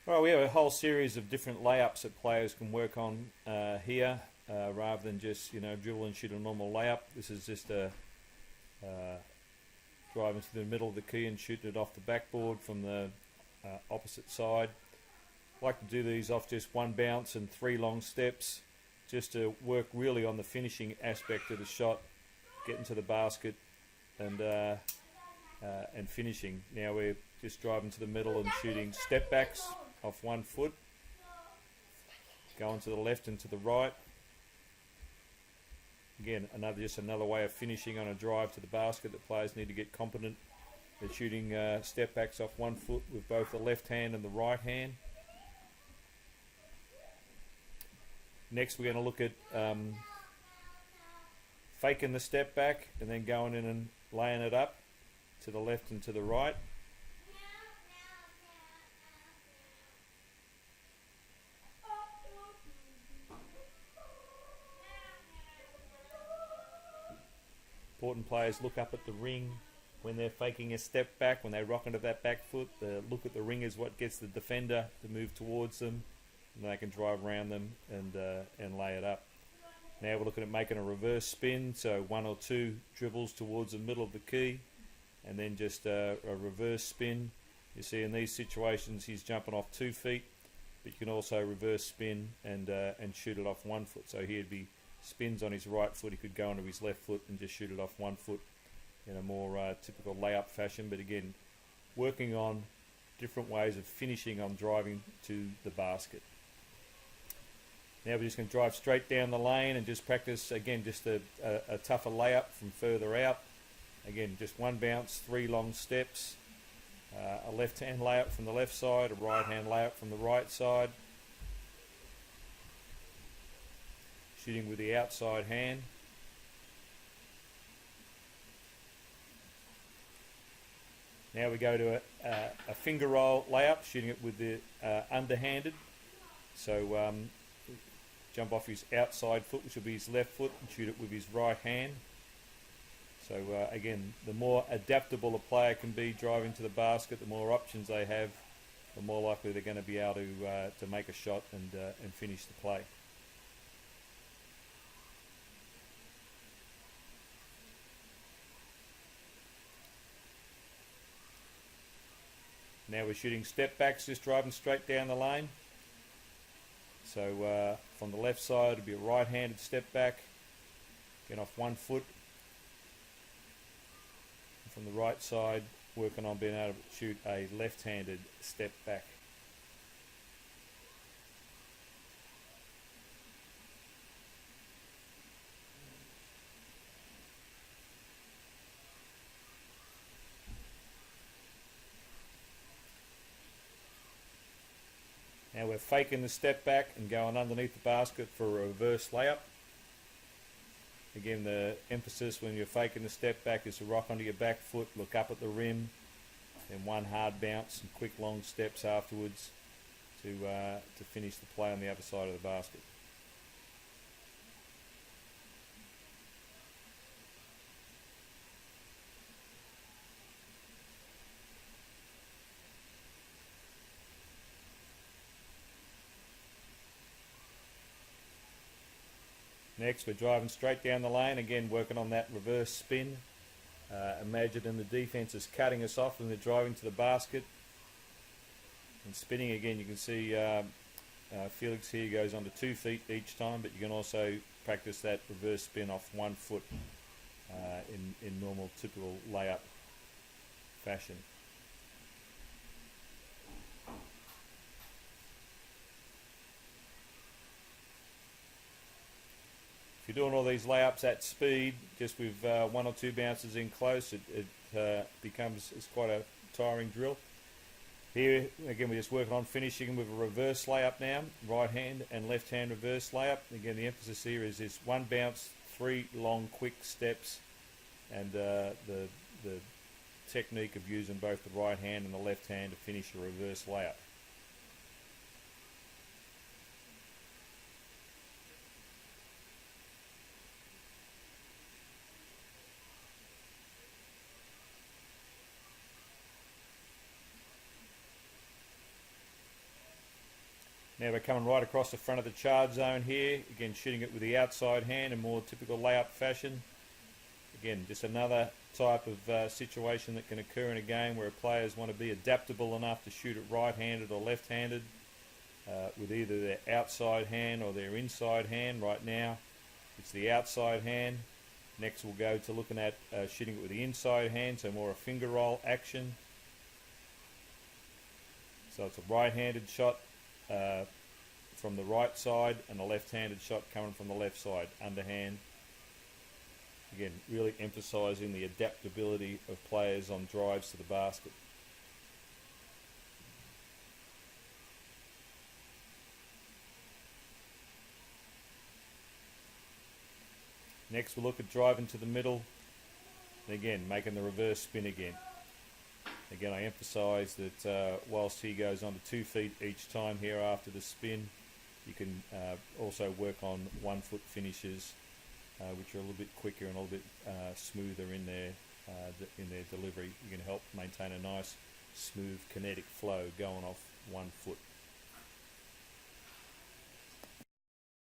Well, we have a whole series of different layups that players can work on here, rather than just dribble and shoot a normal layup. This is just a drive into the middle of the key and shoot it off the backboard from the opposite side. I like to do these off just one bounce and 3 long steps, just to work really on the finishing aspect of the shot, getting to the basket and finishing. Now we're just driving to the middle and shooting step backs off 1 foot, going to the left and to the right. Again, just another way of finishing on a drive to the basket that players need to get competent at shooting step backs off 1 foot with both the left hand and the right hand. Next, we're going to look at faking the step back and then going in and laying it up to the left and to the right. Important players look up at the ring when they're faking a step back, when they rock into that back foot. The look at the ring is what gets the defender to move towards them, and they can drive around them and lay it up. Now we're looking at making a reverse spin, so 1 or 2 dribbles towards the middle of the key, and then just a reverse spin. You see in these situations he's jumping off 2 feet, but you can also reverse spin and shoot it off 1 foot. So he'd be spins on his right foot, he could go onto his left foot and just shoot it off 1 foot in a more typical layup fashion. But again, working on different ways of finishing on driving to the basket. Now we're just going to drive straight down the lane and just practice again just a tougher layup from further out. Again, just 1 bounce, 3 long steps, a left hand layup from the left side, a right hand layup from the right side, shooting with the outside hand. Now we go to a finger roll layup, shooting it with the underhanded. So jump off his outside foot, which will be his left foot, and shoot it with his right hand. So again, the more adaptable a player can be driving to the basket, the more options they have, the more likely they're going to be able to make a shot and finish the play. Now we're shooting step backs, just driving straight down the lane. So from the left side it'll be a right-handed step back, getting off 1 foot. And from the right side, working on being able to shoot a left-handed step back. Now we're faking the step back and going underneath the basket for a reverse layup. Again, the emphasis when you're faking the step back is to rock onto your back foot, look up at the rim, then 1 hard bounce and quick long steps afterwards to finish the play on the other side of the basket. Next, we're driving straight down the lane, again working on that reverse spin. Imagining the defense is cutting us off when they're driving to the basket. And spinning again, you can see Felix here goes onto 2 feet each time, but you can also practice that reverse spin off 1 foot in normal, typical layup fashion. If you're doing all these layups at speed, just with 1 or 2 bounces in close, it becomes quite a tiring drill. Here, again, we're just working on finishing with a reverse layup now, right hand and left hand reverse layup. Again, the emphasis here is this 1 bounce, 3 long quick steps, and the technique of using both the right hand and the left hand to finish a reverse layup. Now we're coming right across the front of the charge zone here. Again, shooting it with the outside hand in more typical layup fashion. Again, just another type of situation that can occur in a game where players want to be adaptable enough to shoot it right-handed or left-handed with either their outside hand or their inside hand. Right now, it's the outside hand. Next we'll go to looking at shooting it with the inside hand, so more a finger roll action. So it's a right-handed shot from the right side and a left-handed shot coming from the left side, underhand. Again, really emphasising the adaptability of players on drives to the basket. Next we'll look at driving to the middle, and again making the reverse spin again. Again, I emphasise that whilst he goes on to 2 feet each time here after the spin, you can also work on 1 foot finishes, which are a little bit quicker and a little bit smoother in their delivery. You can help maintain a nice, smooth, kinetic flow going off 1 foot.